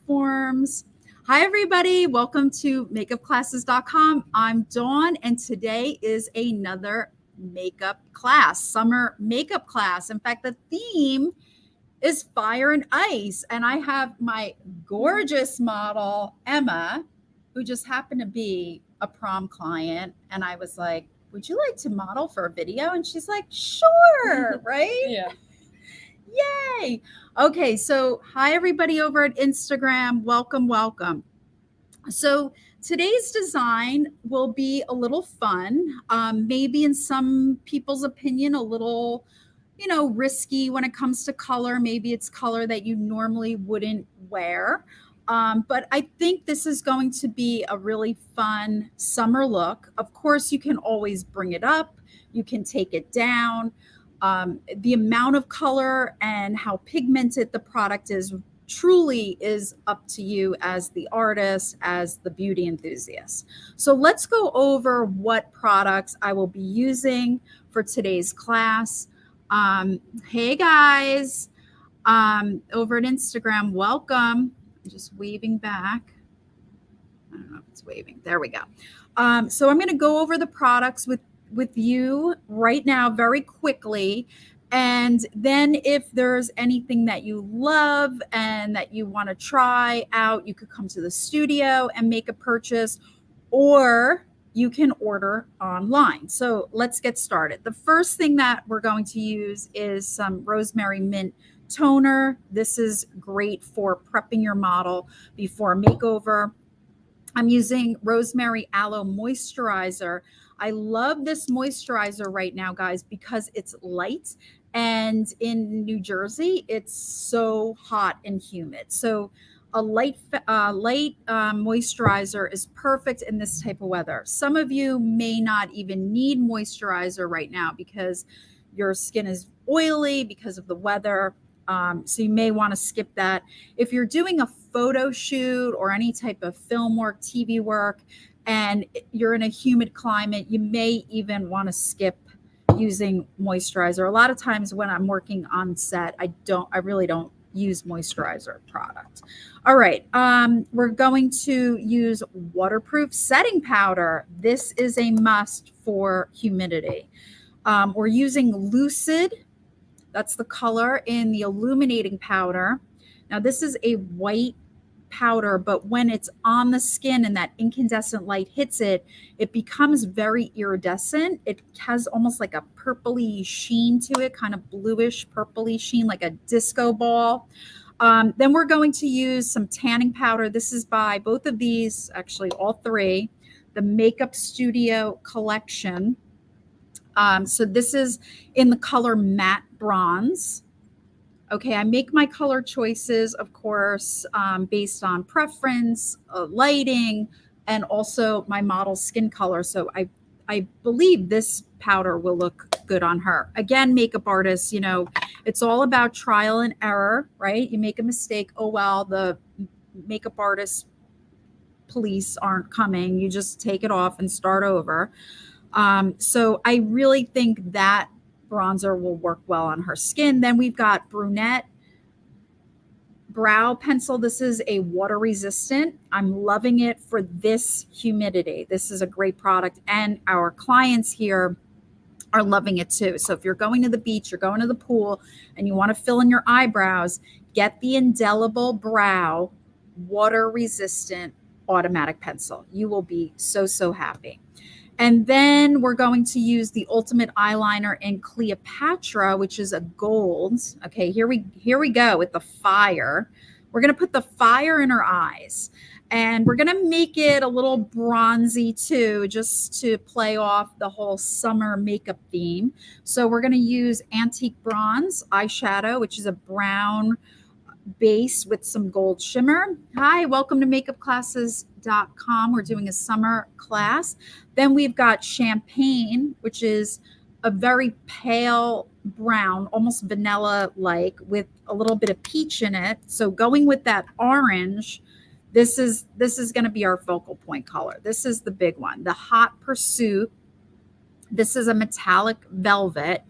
platforms. Hi, everybody. Welcome to MakeupClasses.com. I'm Dawn, and today is another makeup class, summer makeup class. In fact, the theme is fire and ice, and I have my gorgeous model, Emma, who just happened to be a prom client, and I was like, would you like to model for a video? And she's like, sure, right? Yeah. Yay. Okay, so hi everybody over at Instagram. Welcome. So today's design will be a little fun, maybe in some people's opinion, a little, risky when it comes to color. Maybe it's color that you normally wouldn't wear. But I think this is going to be a really fun summer look. Of course, you can always bring it up. You can take it down. The amount of color and how pigmented the product is truly is up to you as the artist, as the beauty enthusiast. So let's go over what products I will be using for today's class. Hey guys, over at Instagram, welcome. I'm just waving back. I don't know if it's waving. There we go. So I'm going to go over the products with you right now very quickly. And then if there's anything that you love and that you want to try out, you could come to the studio and make a purchase, or you can order online. So let's get started. The first thing that we're going to use is some rosemary mint toner. This is great for prepping your model before a makeover. I'm using Rosemary Aloe Moisturizer. I love this moisturizer right now, guys, because it's light. And in New Jersey, it's so hot and humid. So a light moisturizer is perfect in this type of weather. Some of you may not even need moisturizer right now because your skin is oily because of the weather. So you may want to skip that. If you're doing a photo shoot or any type of film work, TV work, and you're in a humid climate, you may even want to skip using moisturizer. A lot of times when I'm working on set, I really don't use moisturizer product. All right, we're going to use waterproof setting powder. This is a must for humidity. We're using Lucid. That's the color in the illuminating powder. Now this is a white powder, but when it's on the skin and that incandescent light hits it, it becomes very iridescent. It has almost like a purpley sheen to it, kind of bluish purpley sheen, like a disco ball. Then we're going to use some tanning powder. This is by both of these, actually all three, the Makeup Studio collection. So this is in the color matte bronze. Okay, I make my color choices, of course, based on preference, lighting, and also my model's skin color. So I believe this powder will look good on her. Again, makeup artists, it's all about trial and error, right? You make a mistake. Oh, well, the makeup artist police aren't coming. You just take it off and start over. So I really think that bronzer will work well on her skin. Then we've got brunette brow pencil. This is a water resistant. I'm loving it for this humidity. This is a great product, and our clients here are loving it too. So if you're going to the beach, you're going to the pool, and you want to fill in your eyebrows, get the Indelible Brow water resistant automatic pencil. You will be so happy. And then we're going to use the Ultimate Eyeliner in Cleopatra, which is a gold. Okay, here we go with the fire. We're going to put the fire in her eyes. And we're going to make it a little bronzy too, just to play off the whole summer makeup theme. So we're going to use Antique Bronze eyeshadow, which is a brown base with some gold shimmer. Hi, welcome to MakeupClasses.com. We're doing a summer class. Then we've got Champagne, which is a very pale brown, almost vanilla-like, with a little bit of peach in it. So going with that orange, this is going to be our focal point color. This is the big one. The Hot Pursuit. This is a metallic velvet,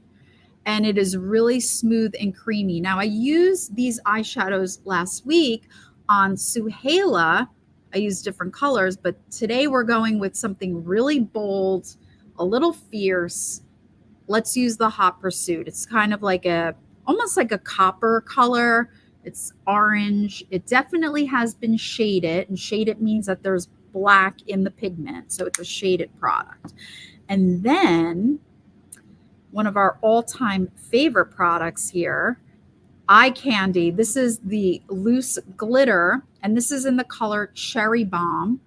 and it is really smooth and creamy. Now, I used these eyeshadows last week On Suhaila, I use different colors, but today we're going with something really bold, a little fierce. Let's use the Hot Pursuit. It's kind of like almost like a copper color. It's orange. It definitely has been shaded, and shaded means that there's black in the pigment. So it's a shaded product. And then one of our all-time favorite products here, Eye Candy. This is the loose glitter, and this is in the color Cherry Bomb.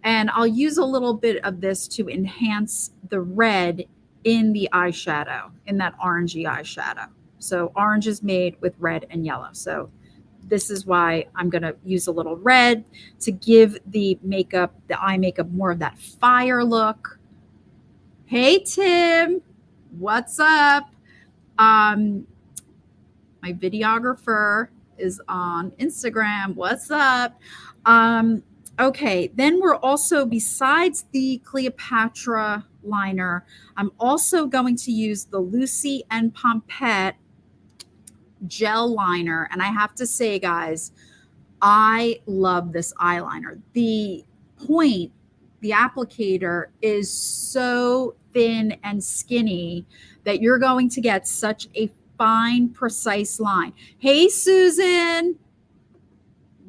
And I'll use a little bit of this to enhance the red in the eyeshadow, in that orangey eyeshadow. So orange is made with red and yellow. So this is why I'm going to use a little red to give the makeup, the eye makeup, more of that fire look. Hey, Tim, what's up? My videographer is on Instagram. What's up? Okay, then we're also, besides the Cleopatra liner, I'm also going to use the Lucy and Pompette gel liner. And I have to say, guys, I love this eyeliner. The point, the applicator is so thin and skinny that you're going to get such a fine, precise line. Hey, Susan.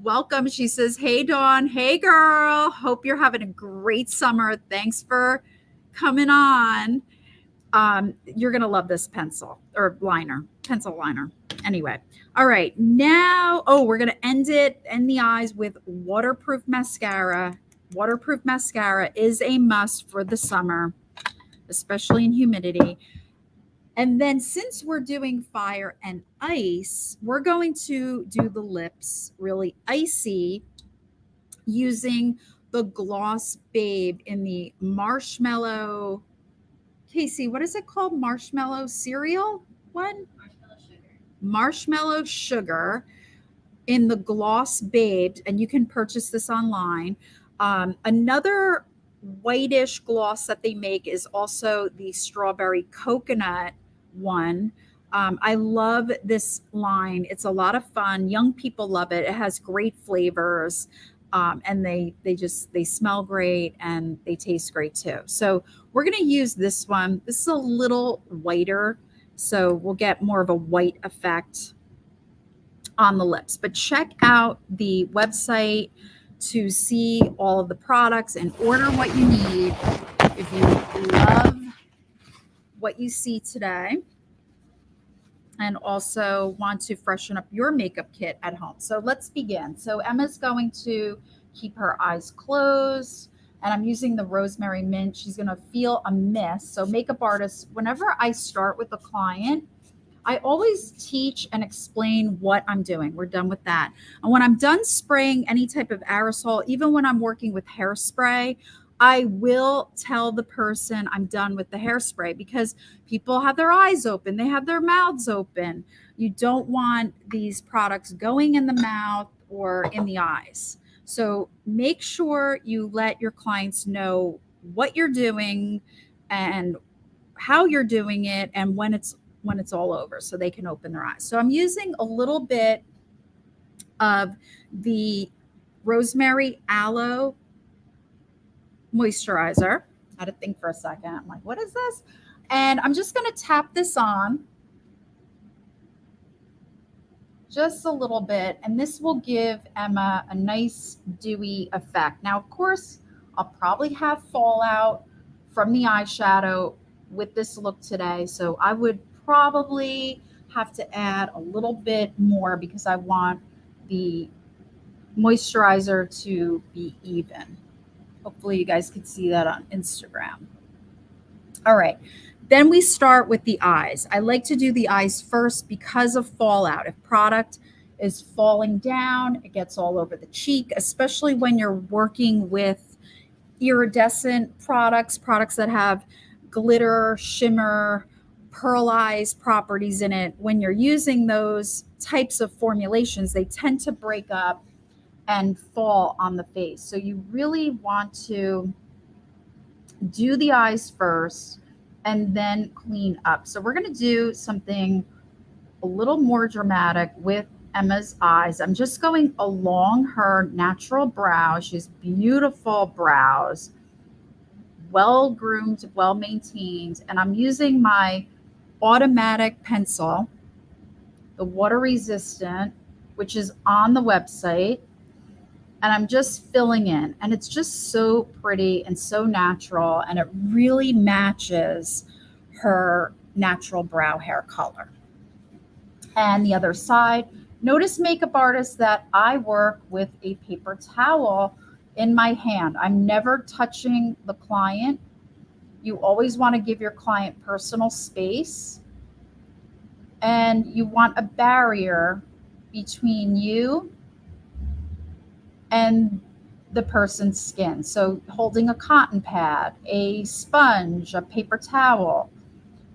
Welcome. She says, hey, Dawn. Hey, girl. Hope you're having a great summer. Thanks for coming on. You're going to love this pencil liner. Anyway. All right. Now, we're going to end the eyes with waterproof mascara. Waterproof mascara is a must for the summer, especially in humidity. And then since we're doing fire and ice, we're going to do the lips really icy using the Gloss Babe in the marshmallow. Casey, what is it called? Marshmallow cereal? What? Marshmallow sugar in the Gloss Babe. And you can purchase this online. Another whitish gloss that they make is also the strawberry coconut one. I love this line. It's a lot of fun. Young people love it. It has great flavors, and they smell great and they taste great too. So we're going to use this one. This is a little whiter, so we'll get more of a white effect on the lips. But check out the website to see all of the products and order what you need if you love what you see today and also want to freshen up your makeup kit at home. So let's begin. So Emma's going to keep her eyes closed, and I'm using the Rosemary Mint. She's going to feel a mist. So makeup artists, whenever I start with a client, I always teach and explain what I'm doing. We're done with that. And when I'm done spraying any type of aerosol, even when I'm working with hairspray, I will tell the person I'm done with the hairspray, because people have their eyes open. They have their mouths open. You don't want these products going in the mouth or in the eyes. So make sure you let your clients know what you're doing and how you're doing it and when it's all over, so they can open their eyes. So I'm using a little bit of the Rosemary Aloe moisturizer. I had to think for a second. I'm like, what is this? And I'm just going to tap this on just a little bit, and this will give Emma a nice dewy effect. Now, of course, I'll probably have fallout from the eyeshadow with this look today, so I would probably have to add a little bit more because I want the moisturizer to be even. Hopefully you guys can see that on Instagram. All right, then we start with the eyes. I like to do the eyes first because of fallout. If product is falling down, it gets all over the cheek, especially when you're working with iridescent products that have glitter, shimmer, pearlized properties in it. When you're using those types of formulations, they tend to break up and fall on the face. So you really want to do the eyes first and then clean up. So we're going to do something a little more dramatic with Emma's eyes. I'm just going along her natural brow. She has beautiful brows, well groomed, well maintained. And I'm using my automatic pencil, the water resistant, which is on the website. And I'm just filling in. And it's just so pretty and so natural. And it really matches her natural brow hair color. And the other side, notice, makeup artists, that I work with a paper towel in my hand. I'm never touching the client. You always want to give your client personal space, and you want a barrier between you and the person's skin. So holding a cotton pad, a sponge, a paper towel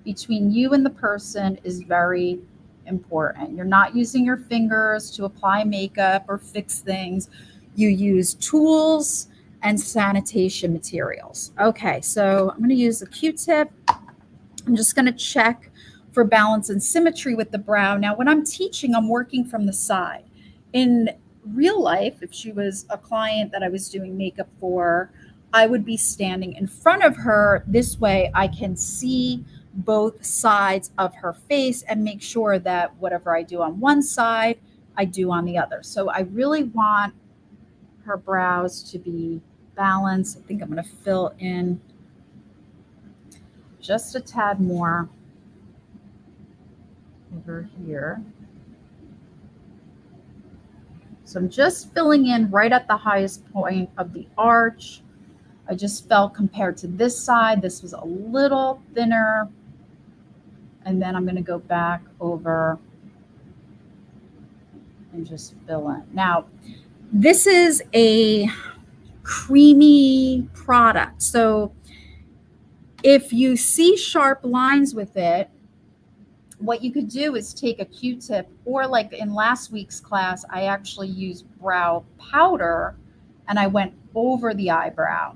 between you and the person is very important. You're not using your fingers to apply makeup or fix things. You use tools and sanitation materials. Okay, so I'm going to use a Q-tip. I'm just going to check for balance and symmetry with the brow. Now, when I'm teaching, I'm working from the side. In real life, if she was a client that I was doing makeup for, I would be standing in front of her. This way I can see both sides of her face and make sure that whatever I do on one side, I do on the other. So I really want her brows to be balanced. I think I'm going to fill in just a tad more over here. So I'm just filling in right at the highest point of the arch. I just felt, compared to this side, this was a little thinner. And then I'm going to go back over and just fill in. Now, this is a creamy product. So if you see sharp lines with it, what you could do is take a Q-tip, or like in last week's class, I actually used brow powder and I went over the eyebrow,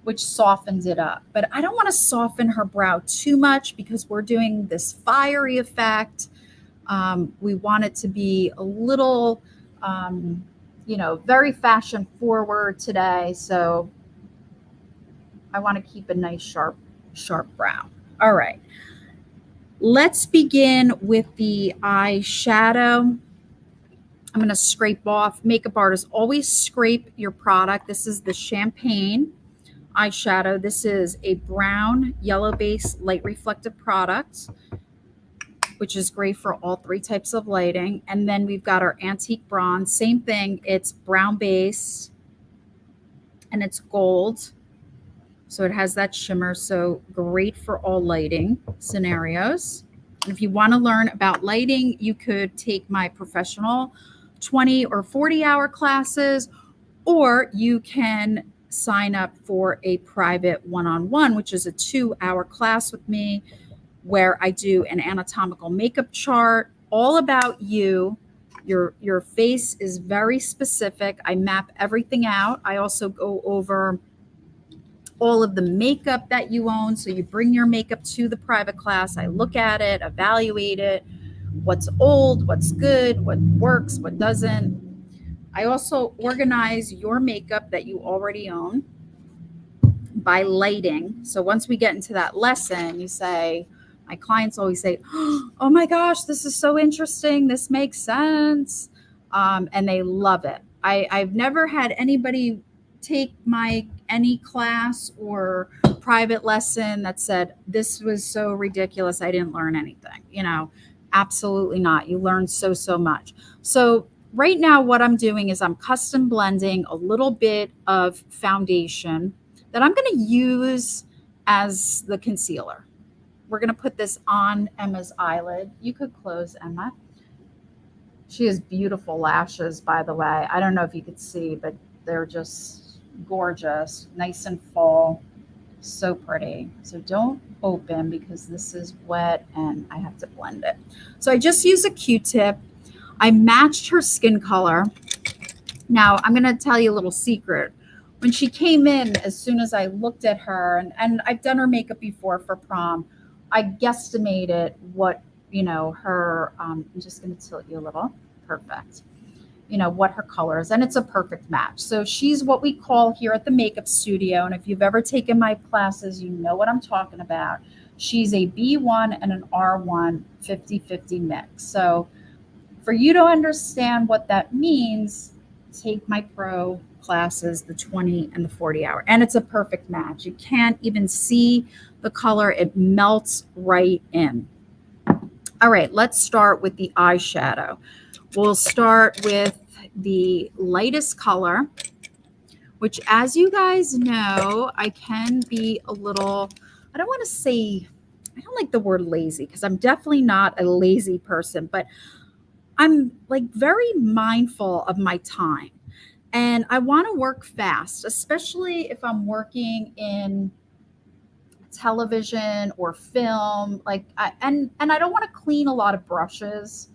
which softens it up. But I don't want to soften her brow too much because we're doing this fiery effect. We want it to be a little, very fashion forward today. So I want to keep a nice, sharp brow. All right. Let's begin with the eyeshadow. I'm going to scrape off. Makeup artists, always scrape your product. This is the Champagne eyeshadow. This is a brown, yellow base, light reflective product, which is great for all three types of lighting. And then we've got our Antique Bronze. Same thing. It's brown base and it's gold. So it has that shimmer. So great for all lighting scenarios. And if you want to learn about lighting, you could take my professional 20 or 40-hour classes, or you can sign up for a private one-on-one, which is a 2-hour class with me, where I do an anatomical makeup chart all about you. Your face is very specific. I map everything out. I also go over all of the makeup that you own. So you bring your makeup to the private class. I look at it, evaluate it, what's old, what's good, what works, what doesn't. I also organize your makeup that you already own by lighting. So once we get into that lesson, you say, my clients always say, oh my gosh, this is so interesting. This makes sense. And they love it. I've never had anybody take any class or private lesson that said, this was so ridiculous, I didn't learn anything. Absolutely not. You learn so much. So right now what I'm doing is I'm custom blending a little bit of foundation that I'm going to use as the concealer. We're going to put this on Emma's eyelid. You could close, Emma. She has beautiful lashes, by the way. I don't know if you could see, but they're just gorgeous, nice and full, so pretty. So don't open because this is wet and I have to blend it. So I just use a Q-tip. I matched her skin color. Now I'm going to tell you a little secret. When she came in, as soon as I looked at her, and I've done her makeup before for prom, I guestimated what, her, I'm just going to tilt you a little. perfect, you know, what her color is, and it's a perfect match. So she's what we call here at the makeup studio, and if you've ever taken my classes, you know what I'm talking about. She's a B1 and an R1 50-50 mix. So for you to understand what that means, take my pro classes, the 20 and the 40 hour, and it's a perfect match. You can't even see the color, it melts right in. All right, let's start with the eyeshadow. We'll start with the lightest color, which, as you guys know, I can be a little, I don't want to say, I don't like the word lazy because I'm definitely not a lazy person, but I'm like very mindful of my time. And I want to work fast, especially if I'm working in television or film. And I don't want to clean a lot of brushes.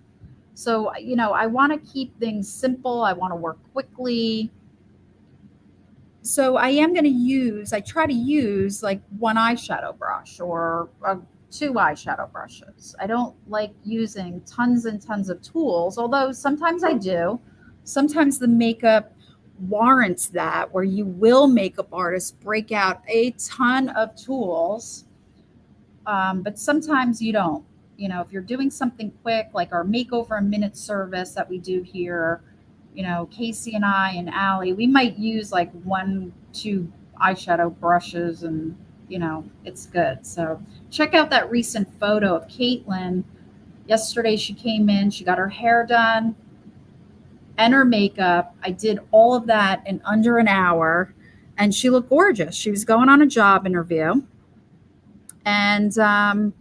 So, you know, I want to keep things simple. I want to work quickly. So I try to use like one eyeshadow brush or two eyeshadow brushes. I don't like using tons and tons of tools, although sometimes I do. Sometimes the makeup warrants that, where you will makeup artists break out a ton of tools, but sometimes you don't. You know, if you're doing something quick, like our makeover a minute service that we do here, you know, Casey and I and Allie, we might use like 1-2 eyeshadow brushes, and you know, it's good. So check out that recent photo of Caitlin. Yesterday she came in, she got her hair done and her makeup. I did all of that in under an hour, and she looked gorgeous. She was going on a job interview, and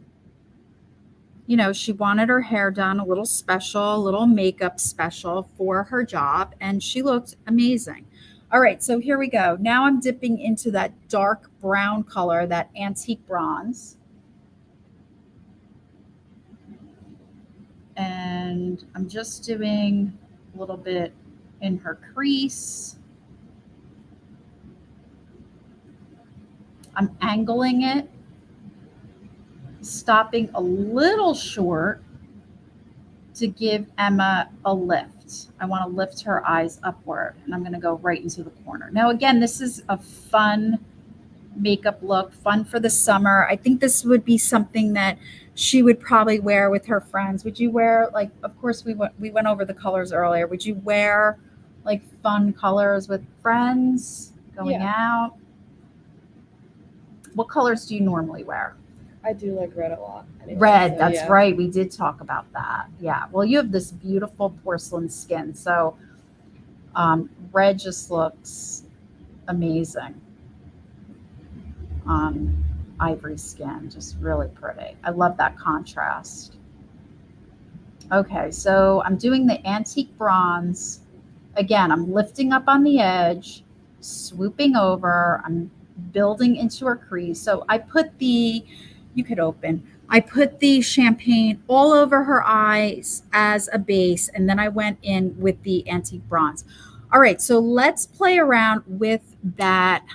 you know, she wanted her hair done a little special, a little makeup special for her job, and she looked amazing. All right, so here we go. Now I'm dipping into that dark brown color, that antique bronze. And I'm just doing a little bit in her crease. I'm angling it, stopping a little short to give Emma a lift. I want to lift her eyes upward, and I'm going to go right into the corner. Now, again, this is a fun makeup look, fun for the summer. I think this would be something that she would probably wear with her friends. Would you wear, like, of course, we went over the colors earlier. Would you wear like fun colors with friends going out? What colors do you normally wear? I do like red a lot. Anyway, red, so, that's right. We did talk about that. Yeah. Well, you have this beautiful porcelain skin. So red just looks amazing on ivory skin. Just really pretty. I love that contrast. Okay. So I'm doing the antique bronze. Again, I'm lifting up on the edge, swooping over. I'm building into her crease. So I put I put the champagne all over her eyes as a base, and then I went in with the antique bronze. All right, so let's play around with that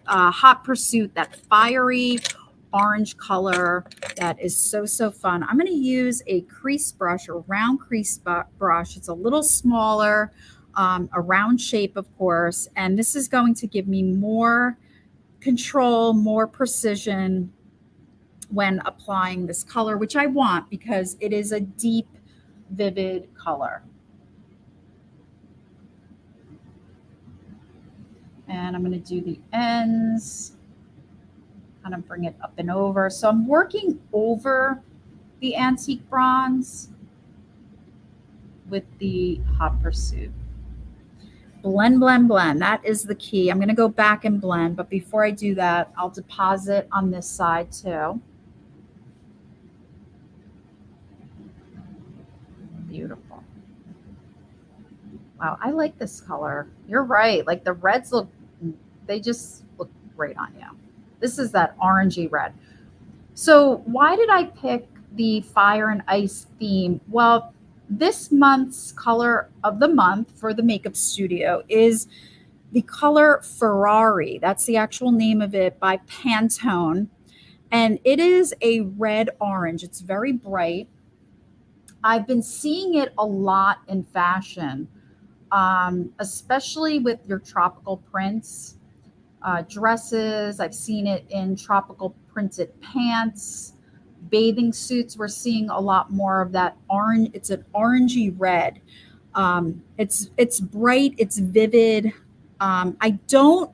Hot Pursuit, that fiery orange color that is so fun. I'm going to use a crease brush, a round crease brush. It's a little smaller, a round shape, of course, and this is going to give me more control, more precision when applying this color, which I want because it is a deep, vivid color. And I'm going to do the ends, kind of bring it up and over. So I'm working over the antique bronze with the Hot Pursuit. Blend, blend, blend. That is the key. I'm going to go back and blend, but before I do that, I'll deposit on this side too. Beautiful. Wow, I like this color. You're right. Like the reds they just look great on you. This is that orangey red. So why did I pick the fire and ice theme? Well, this month's color of the month for the makeup studio is the color Ferrari. That's the actual name of it, by Pantone. And it is a red orange. It's very bright. I've been seeing it a lot in fashion, especially with your tropical prints, dresses. I've seen it in tropical printed pants, bathing suits. We're seeing a lot more of that orange. It's an orangey red. It's bright. It's vivid. I don't,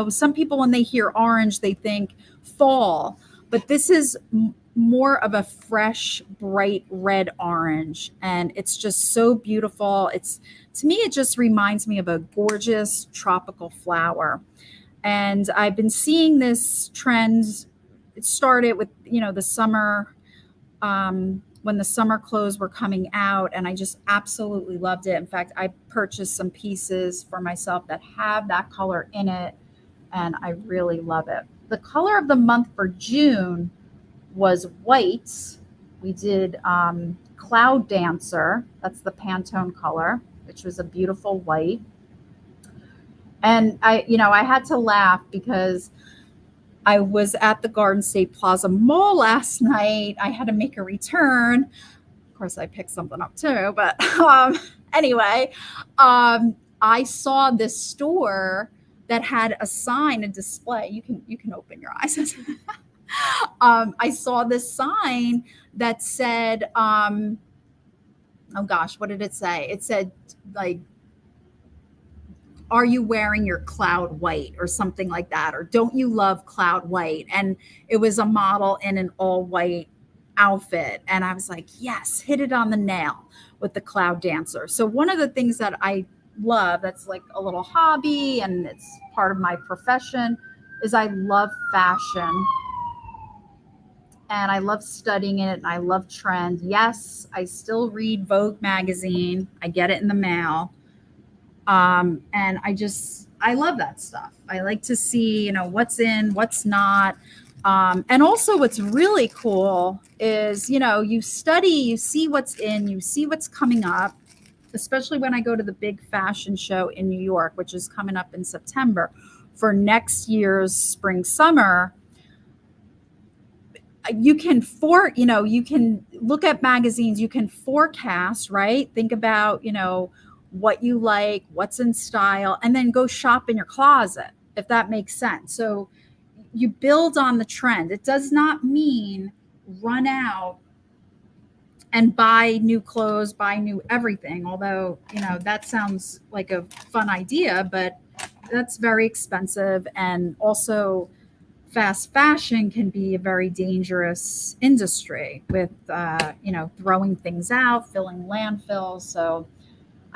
some people when they hear orange, they think fall, but this is more of a fresh, bright red orange, and it's just so beautiful. It's to me, it just reminds me of a gorgeous tropical flower. And I've been seeing this trend. It started with the summer, when the summer clothes were coming out, and I just absolutely loved it. In fact, I purchased some pieces for myself that have that color in it, and I really love it. The color of the month for June was white. We did Cloud Dancer. That's the Pantone color, which was a beautiful white. And I had to laugh because I was at the Garden State Plaza Mall last night. I had to make a return. Of course, I picked something up too. But anyway, I saw this store that had a sign, a display. You can open your eyes. I saw this sign that said, oh gosh, what did it say? It said, like, are you wearing your cloud white or something like that? Or don't you love cloud white? And it was a model in an all white outfit. And I was like, yes, hit it on the nail with the Cloud Dancer. So one of the things that I love, that's like a little hobby and it's part of my profession, is I love fashion. And I love studying it, and I love trend. Yes, I still read Vogue magazine. I get it in the mail. And I love that stuff. I like to see, what's in, what's not. And also what's really cool is, you study, you see what's in, you see what's coming up, especially when I go to the big fashion show in New York, which is coming up in September for next year's spring, summer. You can look at magazines, you can forecast, right? Think about, what you like, what's in style, and then go shop in your closet, if that makes sense. So you build on the trend. It does not mean run out and buy new clothes, buy new everything. Although, that sounds like a fun idea, but that's very expensive. And also fast fashion can be a very dangerous industry with, throwing things out, filling landfills. So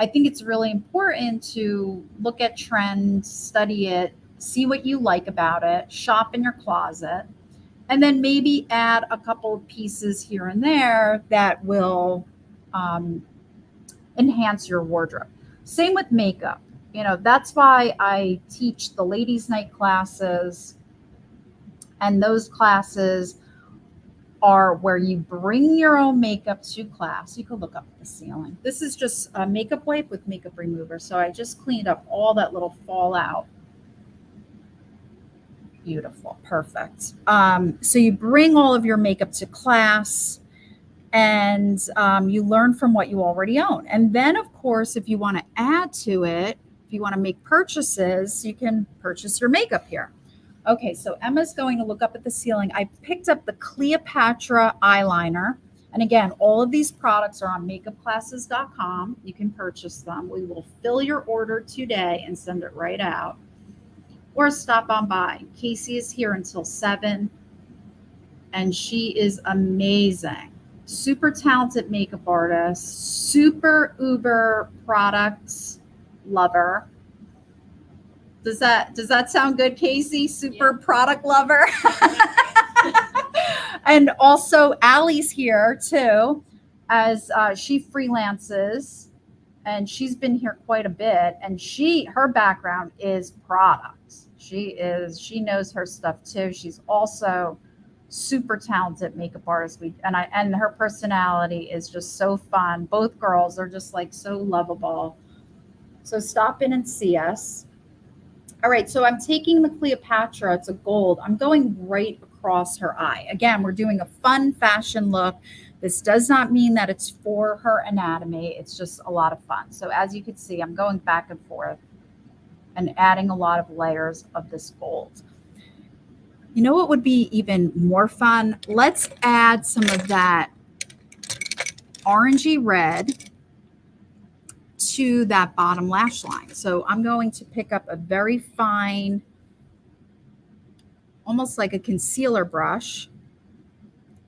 I think it's really important to look at trends, study it, see what you like about it, shop in your closet, and then maybe add a couple of pieces here and there that will enhance your wardrobe. Same with makeup. That's why I teach the ladies' night classes, and those classes are where you bring your own makeup to class. You can look up at the ceiling. This is just a makeup wipe with makeup remover. So I just cleaned up all that little fallout. Beautiful. Perfect. So you bring all of your makeup to class, and you learn from what you already own. And then, of course, if you want to add to it, if you want to make purchases, you can purchase your makeup here. Okay, so Emma's going to look up at the ceiling. I picked up the Cleopatra eyeliner. And again, all of these products are on MakeupClasses.com. You can purchase them. We will fill your order today and send it right out. Or stop on by. Casey is here until 7, and she is amazing. Super talented makeup artist, super uber products lover. Does that sound good, Casey? Super product lover. And also Allie's here too, as she freelances, and she's been here quite a bit. And her background is products. She knows her stuff too. She's also super talented makeup artist. And her personality is just so fun. Both girls are just like so lovable. So stop in and see us. All right, so I'm taking the Cleopatra. It's a gold. I'm going right across her eye. Again, we're doing a fun fashion look. This does not mean that it's for her anatomy. It's just a lot of fun. So as you can see, I'm going back and forth and adding a lot of layers of this gold. You know what would be even more fun? Let's add some of that orangey red to that bottom lash line. So I'm going to pick up a very fine, almost like a concealer brush,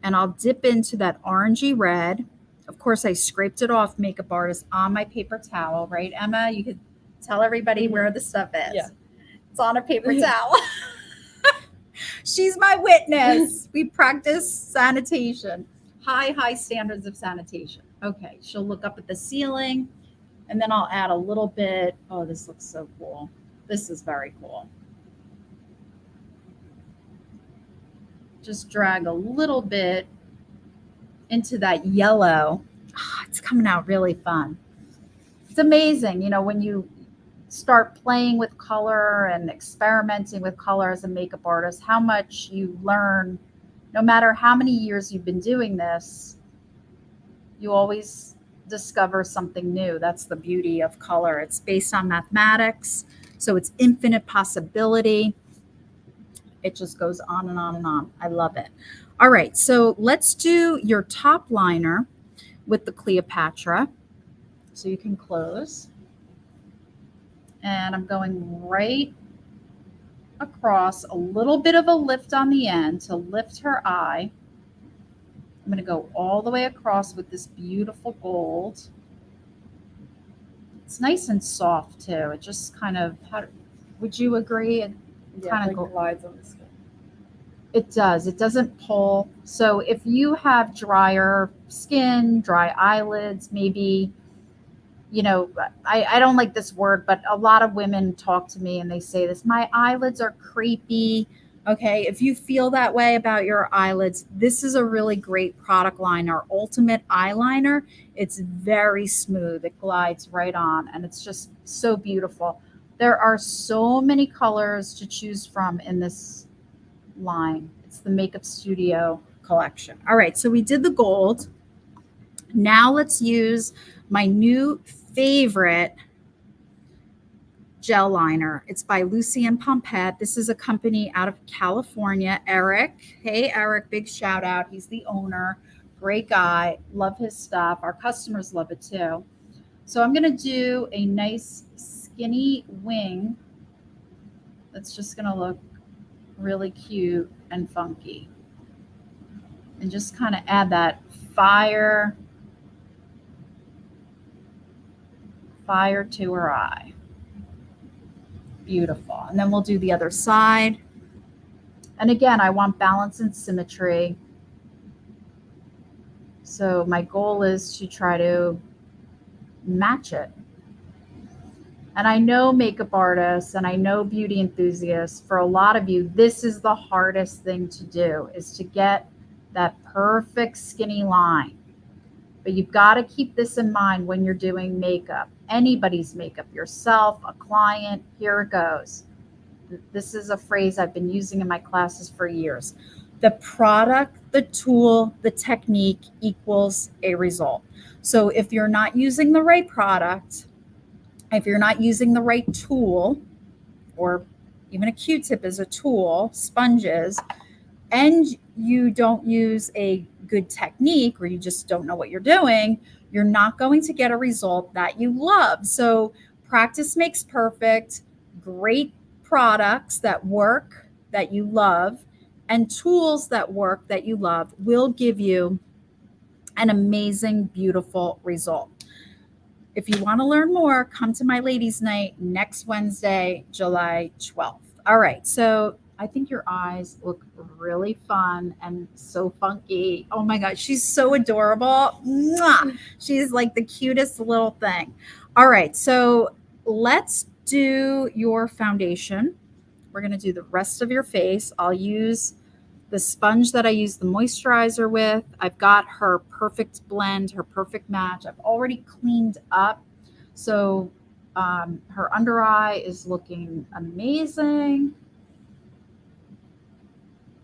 and I'll dip into that orangey red. Of course, I scraped it off, makeup artist, on my paper towel, right, Emma? You could tell everybody where the stuff is. Yeah. It's on a paper towel. She's my witness. We practice sanitation, high standards of sanitation. Okay, she'll look up at the ceiling, and then I'll add a little bit. Oh, this looks so cool. This is very cool. Just drag a little bit into that yellow. Oh, it's coming out really fun. It's amazing, you know, when you start playing with color and experimenting with color as a makeup artist, how much you learn. No matter how many years you've been doing this, you always discover something new. That's the beauty of color. It's based on mathematics, so it's infinite possibility. It just goes on and on and on. I love it. All right, so let's do your top liner with the Cleopatra. So you can close. And I'm going right across, a little bit of a lift on the end to lift her eye. I'm going to go all the way across with this beautiful gold. It's nice and soft too. It just kind of, would you agree? It kind of glides on the skin. It does. It doesn't pull. So if you have drier skin, dry eyelids, maybe, you know, I don't like this word, but a lot of women talk to me and they say this, my eyelids are creepy. Okay. If you feel that way about your eyelids, this is a really great product line, our Ultimate Eyeliner. It's very smooth. It glides right on, and it's just so beautiful. There are so many colors to choose from in this line. It's the Makeup Studio collection. All right. So we did the gold. Now let's use my new favorite gel liner. It's by Lucy and Pompette. This is a company out of California. Eric. Hey, Eric, big shout out. He's the owner. Great guy. Love his stuff. Our customers love it too. So I'm going to do a nice skinny wing that's just going to look really cute and funky. And just kind of add that fire to her eye. Beautiful. And then we'll do the other side. And again, I want balance and symmetry. So my goal is to try to match it. And I know makeup artists and I know beauty enthusiasts, for a lot of you, this is the hardest thing to do, is to get that perfect skinny line. But you've got to keep this in mind when you're doing makeup, anybody's makeup, yourself, a client. Here it goes. This is a phrase I've been using in my classes for years. The product, the tool, the technique equals a result. So if you're not using the right product, if you're not using the right tool, or even a Q-tip is a tool, sponges, and you don't use a good technique, or you just don't know what you're doing, you're not going to get a result that you love. So practice makes perfect. Great products that work, that you love, and tools that work, that you love, will give you an amazing, beautiful result. If you want to learn more, come to my ladies' night next Wednesday, July 12th. All right. So I think your eyes look really fun and so funky. Oh my God, she's so adorable. Mwah! She's like the cutest little thing. All right, so let's do your foundation. We're going to do the rest of your face. I'll use the sponge that I use the moisturizer with. I've got her perfect blend, her perfect match. I've already cleaned up. So her under eye is looking amazing.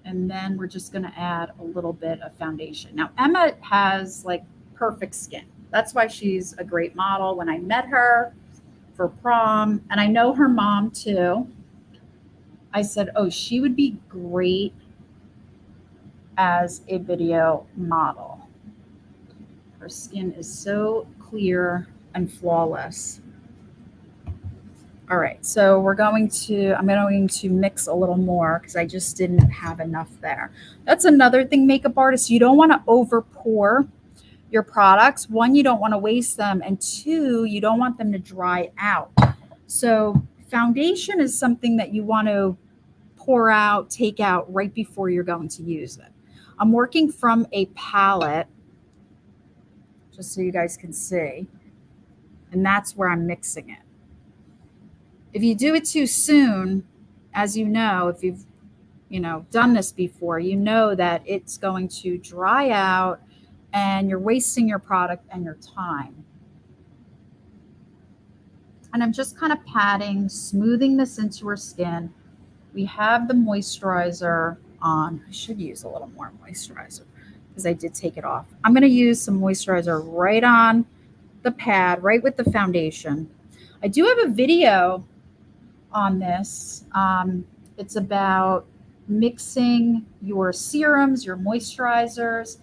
And then we're just going to add a little bit of foundation. Now, Emma has like perfect skin. That's why she's a great model. When I met her for prom, and I know her mom too, I said, oh, she would be great as a video model. Her skin is so clear and flawless. All right, so I'm going to mix a little more because I just didn't have enough there. That's another thing, makeup artists, you don't want to over pour your products. One, you don't want to waste them, and two, you don't want them to dry out. So foundation is something that you want to pour out, take out right before you're going to use it. I'm working from a palette, just so you guys can see, and that's where I'm mixing it. If you do it too soon, as you know, if you've done this before, you know that it's going to dry out and you're wasting your product and your time. And I'm just kind of patting, smoothing this into her skin. We have the moisturizer on. I should use a little more moisturizer because I did take it off. I'm going to use some moisturizer right on the pad, right with the foundation. I do have a video on this. It's about mixing your serums, your moisturizers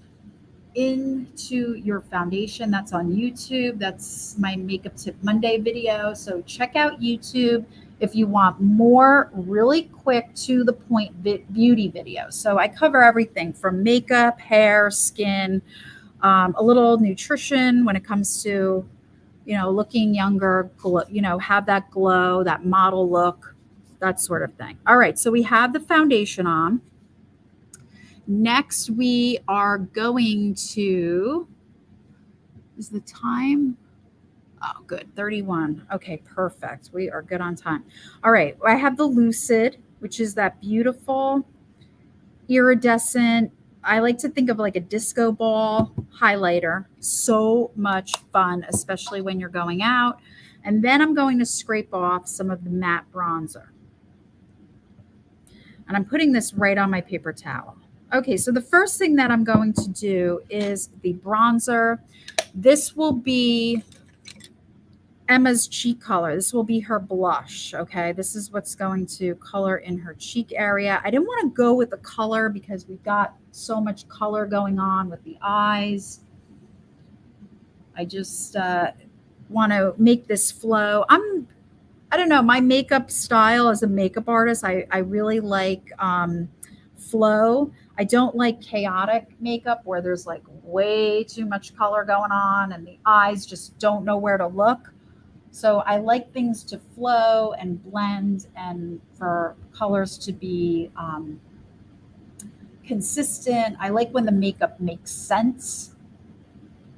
into your foundation. That's on YouTube. That's my Makeup Tip Monday video. So check out YouTube if you want more really quick to the point beauty videos. So I cover everything from makeup, hair, skin, a little nutrition when it comes to looking younger, have that glow, that model look, that sort of thing. All right, so we have the foundation on. Next, we are going to, is the time? Oh, good, 31. Okay, perfect. We are good on time. All right, I have the Lucid, which is that beautiful iridescent, I like to think of like a disco ball highlighter. So much fun, especially when you're going out. And then I'm going to scrape off some of the matte bronzer. And I'm putting this right on my paper towel. Okay, so the first thing that I'm going to do is the bronzer. This will be Emma's cheek color. This will be her blush, okay? This is what's going to color in her cheek area. I didn't want to go with the color because we've got so much color going on with the eyes. I just want to make this flow. I don't know, my makeup style as a makeup artist, I really like flow. I don't like chaotic makeup where there's like way too much color going on and the eyes just don't know where to look. So I like things to flow and blend and for colors to be consistent. I like when the makeup makes sense.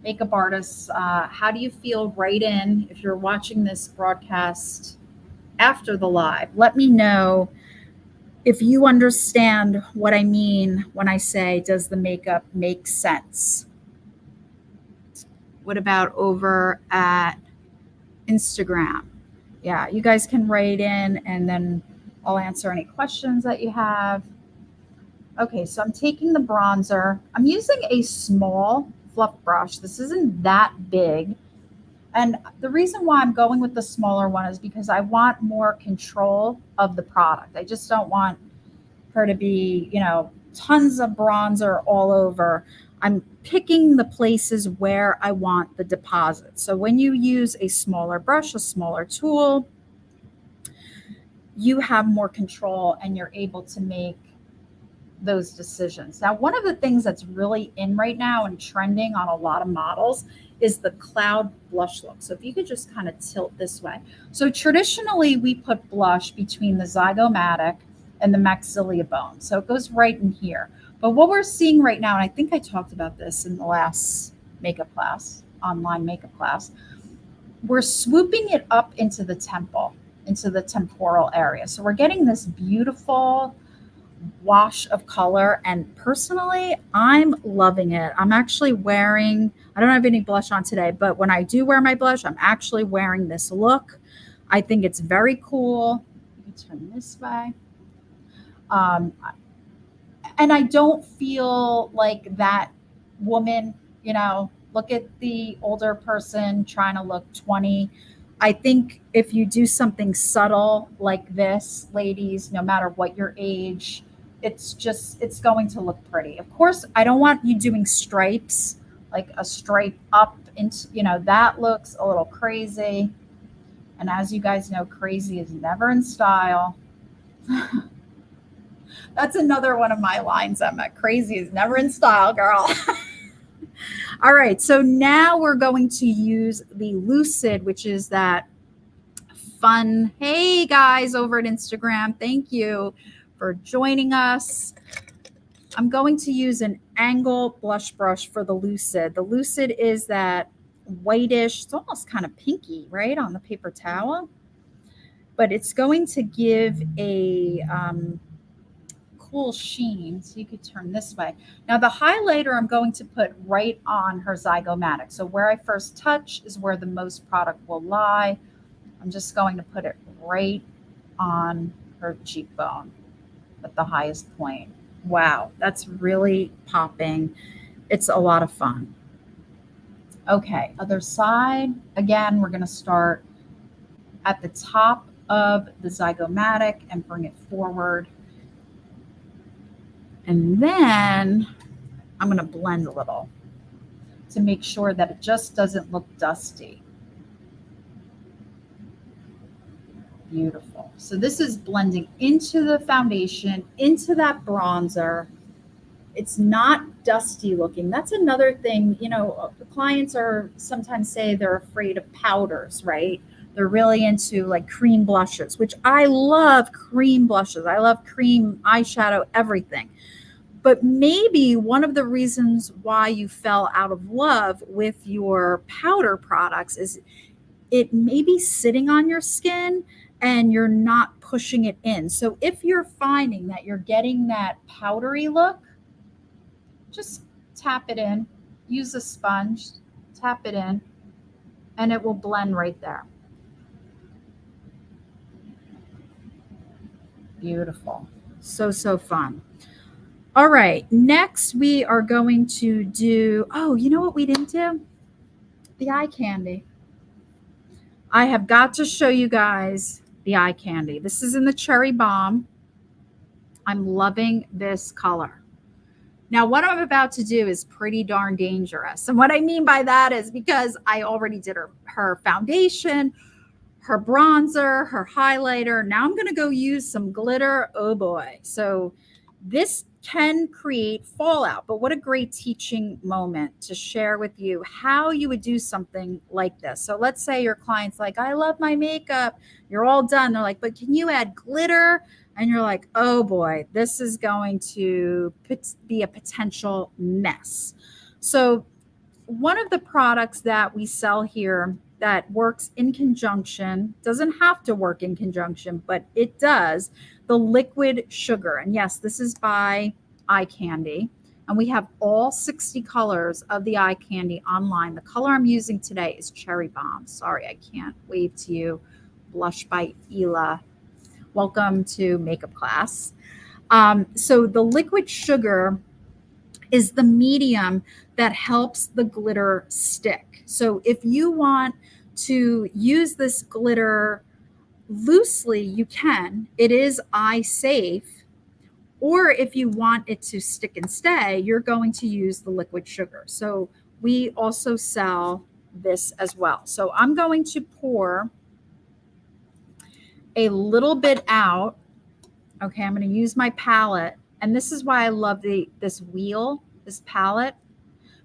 Makeup artists, how do you feel? Write in if you're watching this broadcast after the live. Let me know if you understand what I mean when I say, does the makeup make sense? What about over at Instagram? Yeah, you guys can write in and then I'll answer any questions that you have. Okay, so I'm taking the bronzer. I'm using a small fluff brush. This isn't that big. And the reason why I'm going with the smaller one is because I want more control of the product. I just don't want her to be, tons of bronzer all over. I'm picking the places where I want the deposit. So when you use a smaller brush, a smaller tool, you have more control and you're able to make those decisions. Now, one of the things that's really in right now and trending on a lot of models is the cloud blush look. So if you could just kind of tilt this way. So traditionally we put blush between the zygomatic and the maxilla bone. So it goes right in here. But what we're seeing right now, and I think I talked about this in the last makeup class, online makeup class, we're swooping it up into the temple, into the temporal area. So we're getting this beautiful wash of color. And personally, I'm loving it. I'm actually wearing, I don't have any blush on today, but when I do wear my blush, I'm actually wearing this look. I think it's very cool. Let me turn this way. And I don't feel like that woman, you know, look at the older person trying to look 20. I think if you do something subtle like this, ladies, no matter what your age, it's going to look pretty. Of course, I don't want you doing stripes, like a stripe up into, that looks a little crazy. And as you guys know, crazy is never in style. That's another one of my lines, Emma. Crazy is never in style, girl. All right, so now we're going to use the Lucid, which is that fun. Hey guys over at Instagram, thank you for joining us. I'm going to use an angle blush brush for the Lucid. The Lucid is that whitish, it's almost kind of pinky, right, on the paper towel. But it's going to give a cool sheen. So you could turn this way. Now the highlighter I'm going to put right on her zygomatic. So where I first touch is where the most product will lie. I'm just going to put it right on her cheekbone at the highest point. Wow, that's really popping. It's a lot of fun. Okay, other side. Again, we're going to start at the top of the zygomatic and bring it forward. And then I'm going to blend a little to make sure that it just doesn't look dusty. Beautiful. So this is blending into the foundation, into that bronzer. It's not dusty looking. That's another thing, the clients are sometimes say they're afraid of powders, right? They're really into like cream blushes, which I love cream blushes. I love cream eyeshadow, everything. But maybe one of the reasons why you fell out of love with your powder products is it may be sitting on your skin and you're not pushing it in. So if you're finding that you're getting that powdery look, just tap it in, use a sponge, tap it in, and it will blend right there. Beautiful. So fun. All right, next we are going to do, oh, you know what we didn't do? The eye candy. I have got to show you guys the eye candy. This is in the Cherry Bomb. I'm loving this color. Now, what I'm about to do is pretty darn dangerous. And what I mean by that is because I already did her foundation, her bronzer, her highlighter. Now I'm going to go use some glitter. Oh boy. So this can create fallout, but what a great teaching moment to share with you how you would do something like this. So let's say your client's like, I love my makeup. You're all done. They're like, but can you add glitter? And you're like, oh boy, this is going to be a potential mess. So one of the products that we sell here that works in conjunction, doesn't have to work in conjunction, but it does, the liquid sugar. And yes, this is by Eye Candy. And we have all 60 colors of the eye candy online. The color I'm using today is Cherry Bomb. Sorry, I can't wave to you. Blush by Ela. Welcome to Makeup Class. So the liquid sugar is the medium that helps the glitter stick. So if you want to use this glitter loosely, you can. It is eye safe. Or if you want it to stick and stay, you're going to use the liquid sugar. So we also sell this as well. So I'm going to pour a little bit out. Okay, I'm going to use my palette. And this is why I love this wheel, this palette,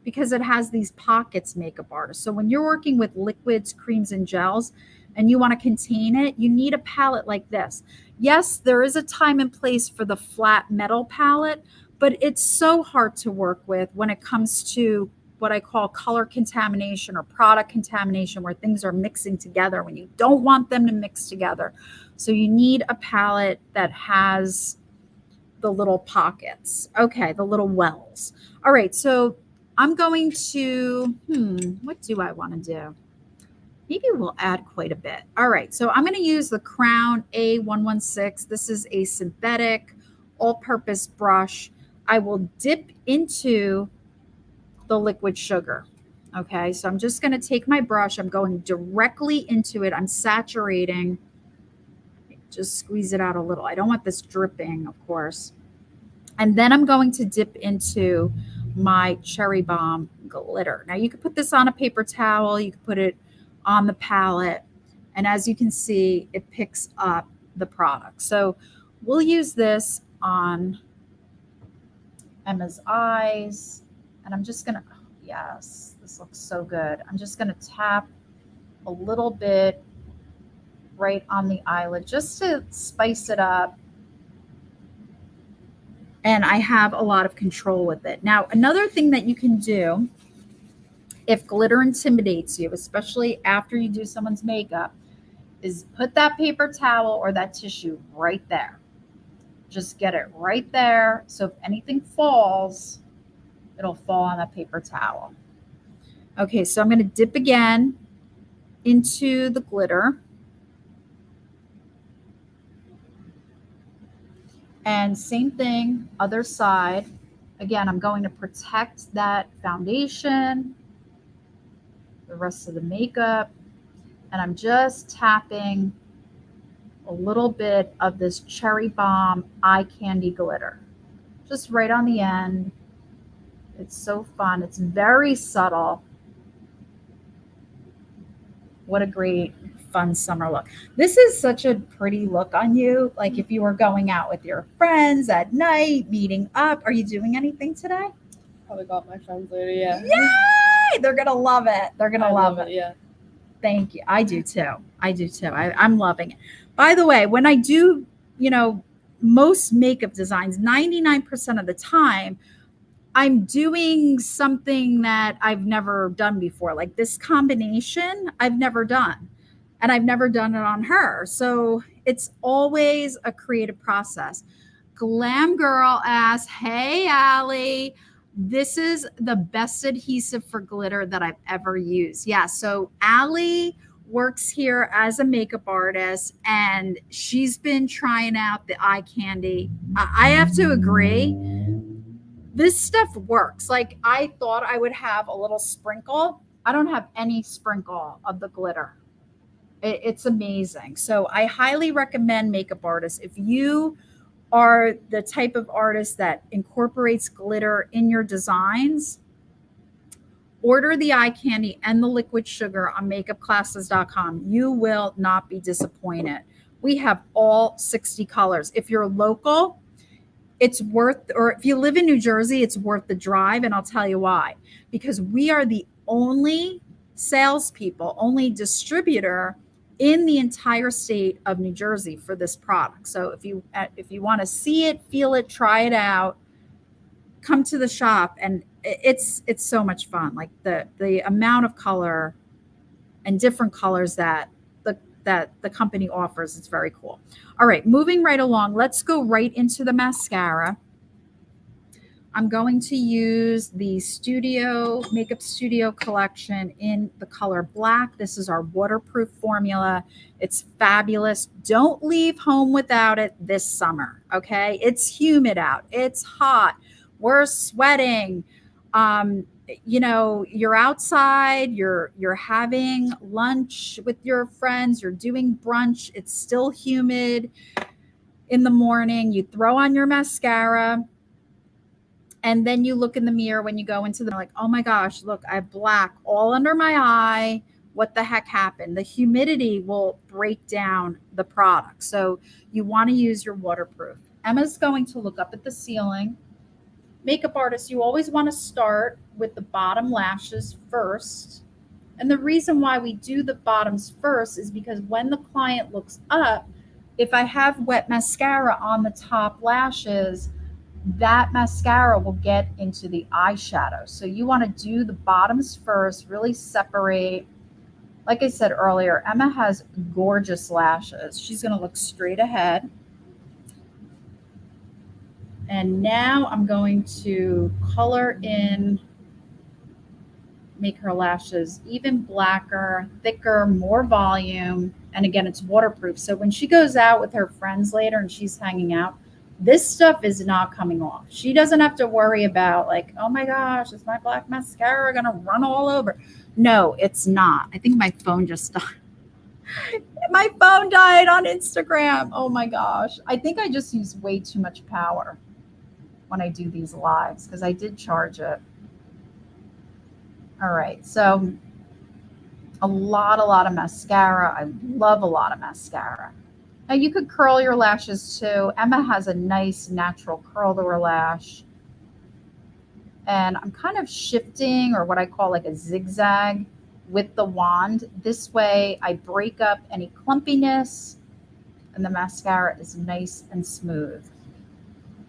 because it has these pockets, makeup artists. So when you're working with liquids, creams, and gels, and you want to contain it, you need a palette like this. Yes, there is a time and place for the flat metal palette, but it's so hard to work with when it comes to what I call color contamination or product contamination, where things are mixing together when you don't want them to mix together. So you need a palette that has the little pockets. Okay, the little wells. All right, so I'm going to, what do I want to do? Maybe we'll add quite a bit. All right, so I'm going to use the Crown A116. This is a synthetic all-purpose brush. I will dip into the liquid sugar. Okay, so I'm just going to take my brush. I'm going directly into it. I'm saturating. Just squeeze it out a little. I don't want this dripping, of course. And then I'm going to dip into my Cherry Bomb glitter. Now you could put this on a paper towel. You could put it on the palette. And as you can see, it picks up the product. So we'll use this on Emma's eyes. And I'm just going to, yes, this looks so good. I'm just going to tap a little bit right on the eyelid just to spice it up. And I have a lot of control with it. Now, another thing that you can do if glitter intimidates you, especially after you do someone's makeup, is put that paper towel or that tissue right there. Just get it right there. So if anything falls, it'll fall on that paper towel. Okay, so I'm going to dip again into the glitter. And same thing, other side. Again, I'm going to protect that foundation, the rest of the makeup, and I'm just tapping a little bit of this Cherry Bomb eye candy glitter, just right on the end. It's so fun. It's very subtle. What a great, fun summer look. This is such a pretty look on you. Like if you were going out with your friends at night, meeting up. Are you doing anything today? Probably got my friends later, yeah. Yay! They're going to love it. They're going to love it. Yeah. Thank you. I do too. I'm loving it. By the way, when I do, most makeup designs, 99% of the time, I'm doing something that I've never done before. Like this combination, I've never done. And I've never done it on her. So it's always a creative process. Glam Girl asks, hey, Allie, this is the best adhesive for glitter that I've ever used. Yeah, so Allie works here as a makeup artist, and she's been trying out the eye candy. I have to agree. This stuff works. Like I thought I would have a little sprinkle. I don't have any sprinkle of the glitter. It's amazing. So I highly recommend makeup artists. If you are the type of artist that incorporates glitter in your designs, order the eye candy and the liquid sugar on MakeupClasses.com. You will not be disappointed. We have all 60 colors. If you're local, it's worth, or if you live in New Jersey, it's worth the drive. And I'll tell you why. Because we are the only salespeople, only distributor in the entire state of New Jersey for this product. So if you want to see it, feel it, try it out, come to the shop, and it's so much fun. Like the amount of color and different colors that the company offers, it's very cool. All right, moving right along, let's go right into the mascara. I'm going to use the Makeup Studio collection in the color black. This is our waterproof formula. It's fabulous. Don't leave home without it this summer, okay? It's humid out. It's hot. We're sweating. You're outside, you're having lunch with your friends, you're doing brunch. It's still humid in the morning. You throw on your mascara. And then you look in the mirror when you go into the, like, oh my gosh, look, I have black all under my eye. What the heck happened? The humidity will break down the product. So you want to use your waterproof. Emma's going to look up at the ceiling. Makeup artists, you always want to start with the bottom lashes first. And the reason why we do the bottoms first is because when the client looks up, if I have wet mascara on the top lashes, that mascara will get into the eyeshadow. So you want to do the bottoms first, really separate. Like I said earlier, Emma has gorgeous lashes. She's going to look straight ahead. And now I'm going to color in, make her lashes even blacker, thicker, more volume. And again, it's waterproof. So when she goes out with her friends later and she's hanging out, This stuff is not coming off. She doesn't have to worry about like, oh my gosh, is my black mascara gonna run all over? No, it's not. I think my phone just died. My phone died on Instagram. Oh my gosh. I think I just use way too much power when I do these lives because I did charge it. All right, so a lot of mascara. I love a lot of mascara. Now you could curl your lashes too. Emma has a nice natural curl to her lash. And I'm kind of shifting, or what I call like a zigzag with the wand. This way I break up any clumpiness and the mascara is nice and smooth.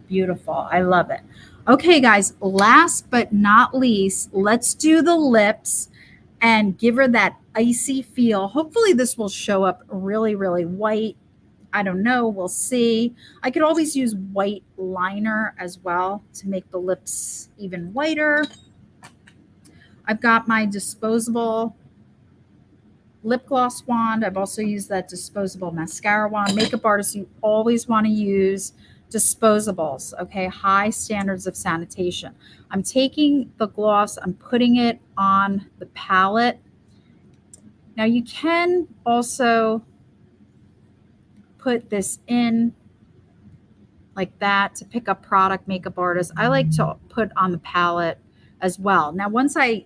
Beautiful. I love it. Okay, guys, last but not least, let's do the lips and give her that icy feel. Hopefully this will show up really, really white. I don't know. We'll see. I could always use white liner as well to make the lips even whiter. I've got my disposable lip gloss wand. I've also used that disposable mascara wand. Makeup artists, you always want to use disposables, okay? High standards of sanitation. I'm taking the gloss, I'm putting it on the palette. Now you can also put this in like that to pick up product, makeup artists. I like to put on the palette as well. Now, once I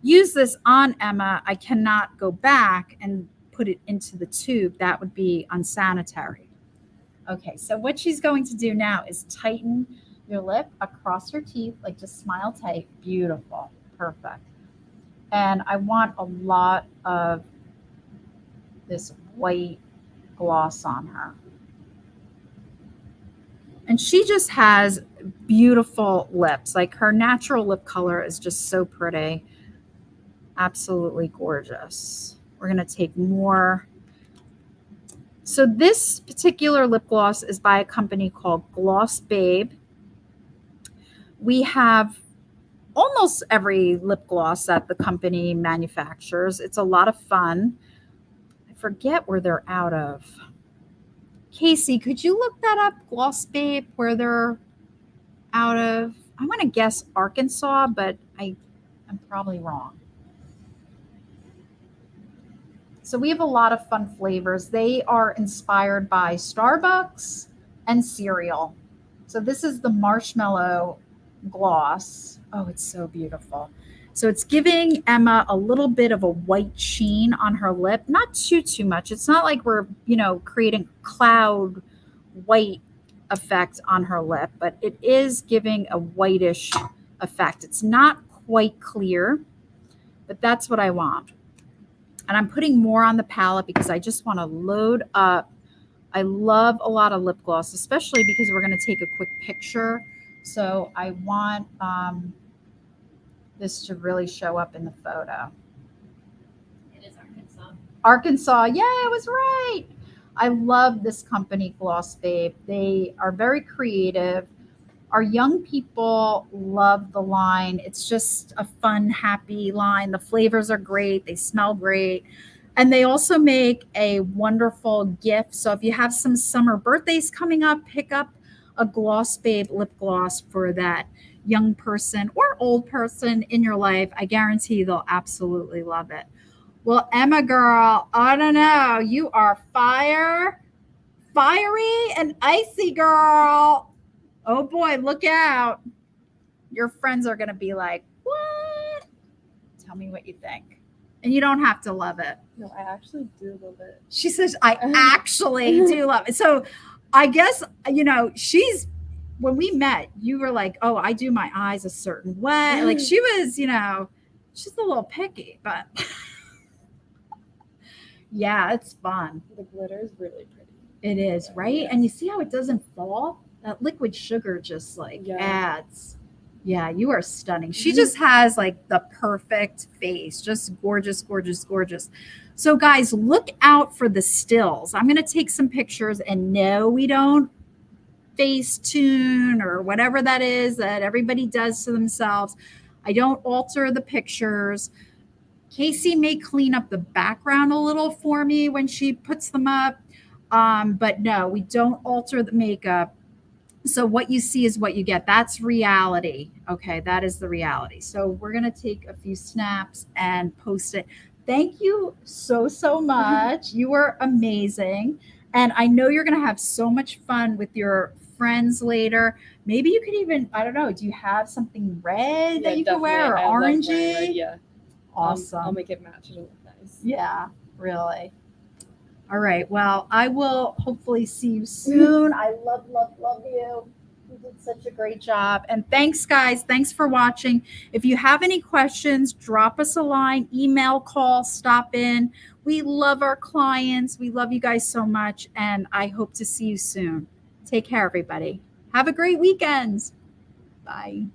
use this on Emma, I cannot go back and put it into the tube. That would be unsanitary. Okay, so what she's going to do now is tighten your lip across her teeth, like just smile tight. Beautiful, perfect. And I want a lot of this white gloss on her. And she just has beautiful lips. Like her natural lip color is just so pretty. Absolutely gorgeous. We're going to take more. So this particular lip gloss is by a company called Gloss Babe. We have almost every lip gloss that the company manufactures. It's a lot of fun. I forget where they're out of. Casey, could you look that up, Gloss Babe, where they're out of? I'm going to guess Arkansas, but I'm probably wrong. So we have a lot of fun flavors. They are inspired by Starbucks and cereal. So this is the marshmallow gloss. Oh, it's so beautiful. So it's giving Emma a little bit of a white sheen on her lip, not too much. It's not like we're, creating cloud white effect on her lip, but it is giving a whitish effect. It's not quite clear, but that's what I want. And I'm putting more on the palette because I just want to load up. I love a lot of lip gloss, especially because we're going to take a quick picture. So I want this to really show up in the photo. It is Arkansas. Arkansas. Yeah, I was right. I love this company, Gloss Babe. They are very creative. Our young people love the line. It's just a fun, happy line. The flavors are great. They smell great. And they also make a wonderful gift. So if you have some summer birthdays coming up, pick up a Gloss Babe lip gloss for that young person or old person in your life. I guarantee they'll absolutely love it. Well, Emma girl, I don't know. You are fiery and icy, girl. Oh boy, look out. Your friends are going to be like, what? Tell me what you think. And you don't have to love it. No, I actually do love it. She says, I actually do love it. So I guess, when we met, you were like, oh, I do my eyes a certain way. Like she was, she's a little picky, but yeah, it's fun. The glitter is really pretty. It is, right? Yes. And you see how it doesn't fall? That liquid sugar just adds. Yeah, you are stunning. She just has like the perfect face. Just gorgeous, gorgeous, gorgeous. So guys, look out for the stills. I'm going to take some pictures, and no, we don't Facetune or whatever that is that everybody does to themselves. I don't alter the pictures. Casey may clean up the background a little for me when she puts them up. But no, we don't alter the makeup. So what you see is what you get. That's reality. Okay, that is the reality. So we're going to take a few snaps and post it. Thank you so much. You were amazing. And I know you're going to have so much fun with your friends later. Maybe you could even, I don't know, do you have something red that you can wear or I love wearing orangey? red, yeah. Awesome. I'll make it match. It'll look nice. Yeah, really. All right. Well, I will hopefully see you soon. I love you. You did such a great job. And thanks, guys. Thanks for watching. If you have any questions, drop us a line, email, call, stop in. We love our clients. We love you guys so much. And I hope to see you soon. Take care, everybody. Have a great weekend. Bye.